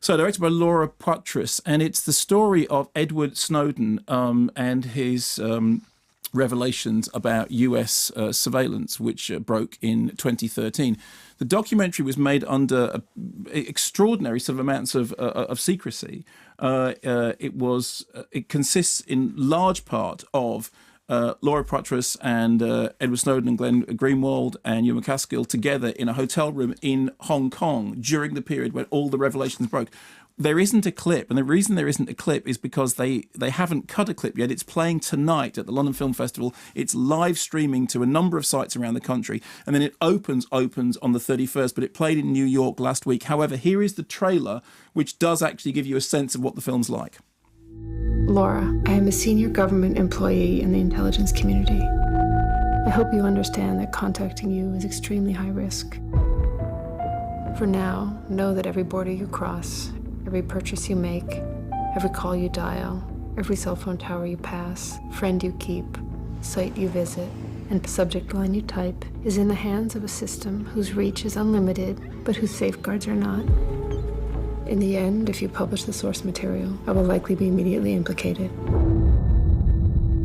So directed by Laura Poitras, and it's the story of Edward Snowden and his revelations about US surveillance, which broke in 2013. The documentary was made under extraordinary sort of amounts of secrecy. It consists in large part of Laura Poitras and Edward Snowden and Glenn Greenwald and Ewan McCaskill together in a hotel room in Hong Kong during the period when all the revelations broke. There isn't a clip, and the reason there isn't a clip is because they haven't cut a clip yet. It's playing tonight at the London Film Festival. It's live streaming to a number of sites around the country, and then it opens on the 31st, but it played in New York last week. However, here is the trailer, which does actually give you a sense of what the film's like. Laura, I am a senior government employee in the intelligence community. I hope you understand that contacting you is extremely high risk. For now, know that every border you cross, every purchase you make, every call you dial, every cell phone tower you pass, friend you keep, site you visit, and subject line you type is in the hands of a system whose reach is unlimited, but whose safeguards are not. In the end, if you publish the source material, I will likely be immediately implicated.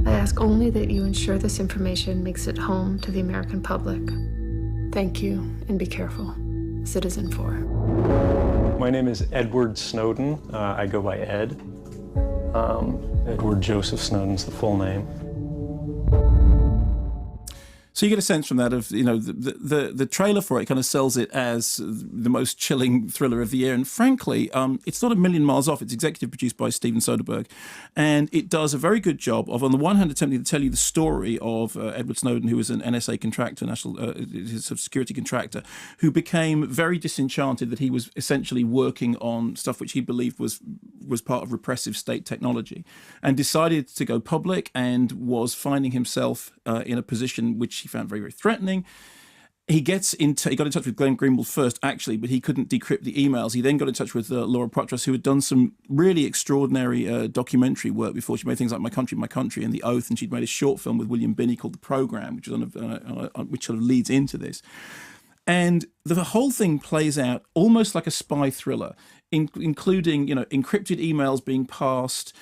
I ask only that you ensure this information makes it home to the American public. Thank you, and be careful. CitizenFour. My name is Edward Snowden. I go by Ed. Edward Joseph Snowden's the full name. So you get a sense from that of, the trailer for it kind of sells it as the most chilling thriller of the year. And frankly, it's not a million miles off. It's executive produced by Steven Soderbergh. And it does a very good job of, on the one hand, attempting to tell you the story of Edward Snowden, who was an NSA contractor, national security contractor, who became very disenchanted that he was essentially working on stuff which he believed was part of repressive state technology, and decided to go public, and was finding himself in a position which he found very, very threatening. He got in touch with Glenn Greenwald first, actually, but he couldn't decrypt the emails. He then got in touch with Laura Poitras, who had done some really extraordinary documentary work before. She made things like My Country, and The Oath, and she'd made a short film with William Binney called The Programme, which sort of leads into this. And the whole thing plays out almost like a spy thriller, including, encrypted emails being passed,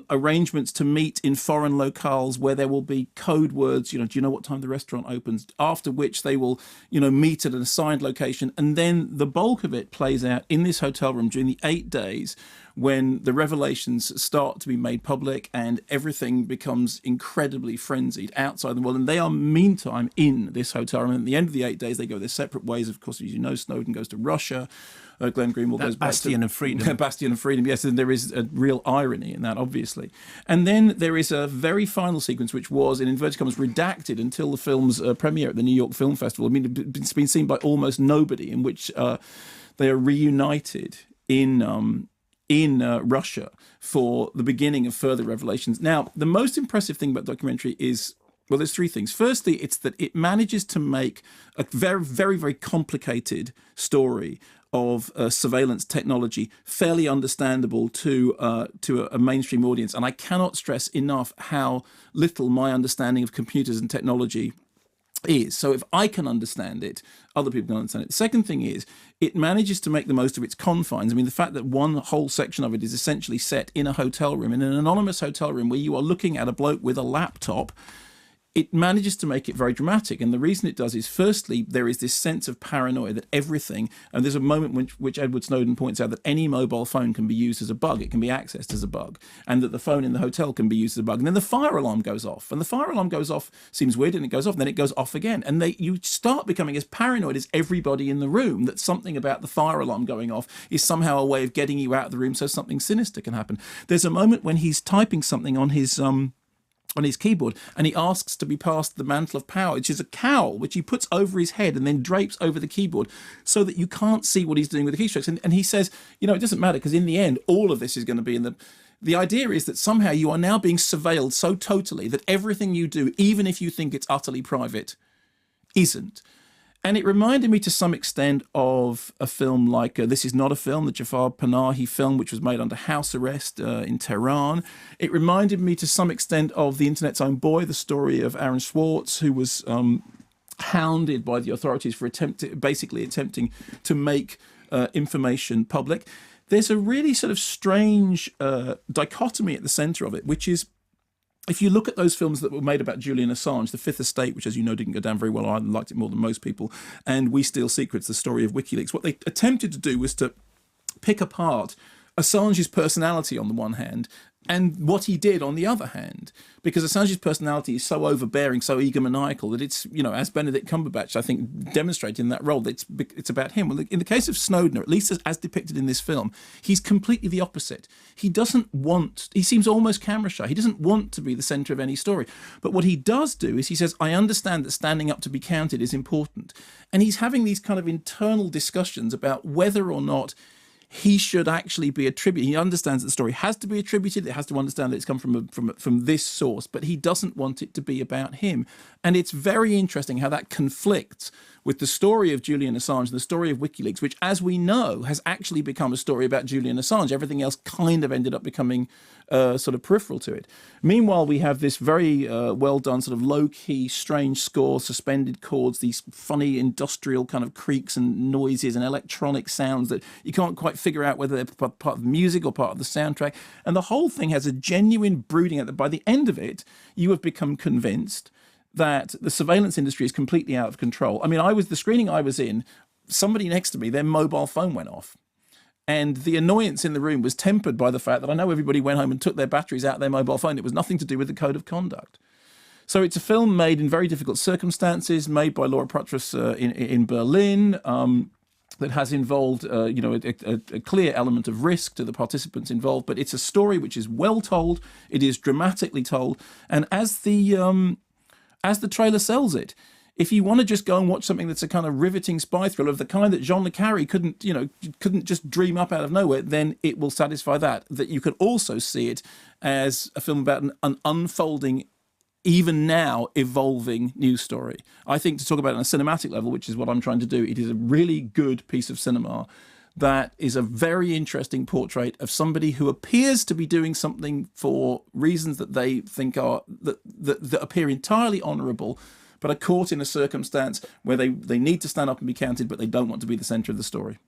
arrangements to meet in foreign locales where there will be code words, do you know what time the restaurant opens? After which they will, meet at an assigned location. And then the bulk of it plays out in this hotel room during the 8 days when the revelations start to be made public and everything becomes incredibly frenzied outside the world. And they are, meantime, in this hotel room. And at the end of the 8 days, they go their separate ways. Of course, as you know, Snowden goes to Russia. Glenn Greenwald goes back to Bastion of Freedom. Bastion of Freedom, yes. And there is a real irony in that, obviously. And then there is a very final sequence, which was, in inverted commas, redacted until the film's premiere at the New York Film Festival. I mean, it's been seen by almost nobody, in which they are reunited in Russia for the beginning of further revelations. Now, the most impressive thing about the documentary is, well, there's three things. Firstly, it's that it manages to make a very, very, very complicated story of surveillance technology fairly understandable to a mainstream audience. And I cannot stress enough how little my understanding of computers and technology is. So if I can understand it, other people can understand it. The second thing is, it manages to make the most of its confines. I mean, the fact that one whole section of it is essentially set in a hotel room, in an anonymous hotel room where you are looking at a bloke with a laptop, it manages to make it very dramatic. And the reason it does is, firstly, there is this sense of paranoia that everything, and there's a moment which Edward Snowden points out that any mobile phone can be used as a bug. It can be accessed as a bug, and that the phone in the hotel can be used as a bug. And then the fire alarm goes off, and the fire alarm goes off, seems weird, and it goes off, and then it goes off again. And you start becoming as paranoid as everybody in the room that something about the fire alarm going off is somehow a way of getting you out of the room so something sinister can happen. There's a moment when he's typing something on his keyboard, and he asks to be passed the mantle of power, which is a cowl which he puts over his head and then drapes over the keyboard so that you can't see what he's doing with the keystrokes. And he says, it doesn't matter, because in the end, all of this is going to be in the idea is that somehow you are now being surveilled so totally that everything you do, even if you think it's utterly private, isn't. And it reminded me to some extent of a film like This Is Not a Film, the Jafar Panahi film, which was made under house arrest in Tehran. It reminded me to some extent of The Internet's Own Boy, the story of Aaron Swartz, who was hounded by the authorities for attempting to make information public. there's a really sort of strange dichotomy at the centre of it, which is, if you look at those films that were made about Julian Assange, The Fifth Estate, which, as you know, didn't go down very well, I liked it more than most people, and We Steal Secrets, the story of WikiLeaks, what they attempted to do was to pick apart Assange's personality on the one hand and what he did on the other hand, because Assange's personality is so overbearing, so egomaniacal, that it's, you know, as Benedict Cumberbatch, I think, demonstrated in that role, that it's about him. Well, in the case of Snowden, or at least as depicted in this film, he's completely the opposite. He seems almost camera shy. He doesn't want to be the centre of any story. But what he does do is he says, I understand that standing up to be counted is important. And he's having these kind of internal discussions about whether or not he should actually be attributed. He understands that the story has to be attributed. It has to understand that it's come from this source, but he doesn't want it to be about him. And it's very interesting how that conflicts with the story of Julian Assange and the story of WikiLeaks, which, as we know, has actually become a story about Julian Assange. Everything else kind of ended up becoming sort of peripheral to it. Meanwhile, we have this very well-done sort of low-key, strange score, suspended chords, these funny industrial kind of creaks and noises and electronic sounds that you can't quite figure out whether they're part of the music or part of the soundtrack. And the whole thing has a genuine brooding at that. By the end of it, you have become convinced that the surveillance industry is completely out of control. I mean, the screening I was in, somebody next to me, their mobile phone went off. And the annoyance in the room was tempered by the fact that I know everybody went home and took their batteries out of their mobile phone. It was nothing to do with the code of conduct. So it's a film made in very difficult circumstances, made by Laura Poitras in Berlin, that has involved, a clear element of risk to the participants involved. But it's a story which is well told. It is dramatically told. And as the trailer sells it, if you want to just go and watch something that's a kind of riveting spy thriller of the kind that Jean le Carré couldn't just dream up out of nowhere, then it will satisfy that. That you could also see it as a film about an unfolding, even now evolving news story. I think, to talk about it on a cinematic level, which is what I'm trying to do, it is a really good piece of cinema that is a very interesting portrait of somebody who appears to be doing something for reasons that they think are that appear entirely honourable, but are caught in a circumstance where they need to stand up and be counted, but they don't want to be the centre of the story.